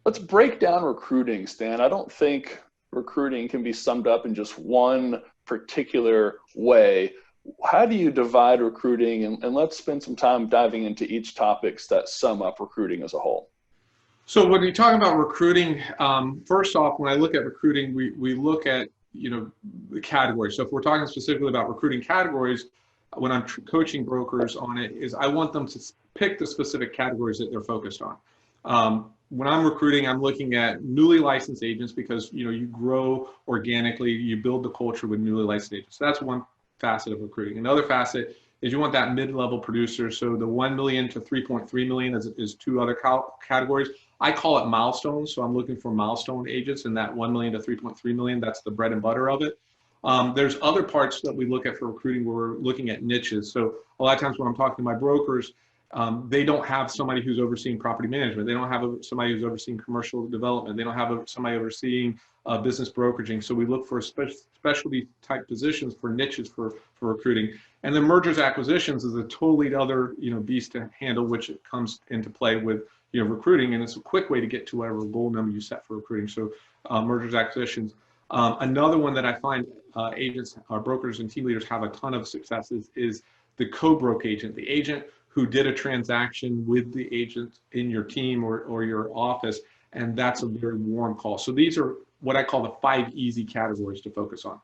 Let's break down recruiting, Stan. I don't think recruiting can be summed up in just one particular way. How do you divide recruiting? And let's spend some time diving into each topics that sum up recruiting as a whole. So when you talk about recruiting, first off, when I look at recruiting, we look at, the categories. So if we're talking specifically about recruiting categories, when I'm coaching brokers on it, is I want them to pick the specific categories that they're focused on. When I'm recruiting, I'm looking at newly licensed agents because, you grow organically, you build the culture with newly licensed agents. So that's one facet of recruiting. Another facet is you want that mid-level producer. So the 1 million to 3.3 million is two other categories. I call it milestones. So I'm looking for milestone agents in that 1 million to 3.3 million. That's the bread and butter of it. There's other parts that we look at for recruiting where we're looking at niches. So a lot of times when I'm talking to my brokers, they don't have somebody who's overseeing property management. They don't have somebody who's overseeing commercial development. They don't have somebody overseeing business brokeraging. So we look for specialty type positions for niches for recruiting. And then mergers acquisitions is a totally other beast to handle, which comes into play with recruiting, and it's a quick way to get to whatever goal number you set for recruiting. So mergers acquisitions. Another one that I find agents, brokers, and team leaders have a ton of successes is the co-broke agent, the agent who did a transaction with the agent in your team or your office, and that's a very warm call. So these are what I call the 5 easy categories to focus on.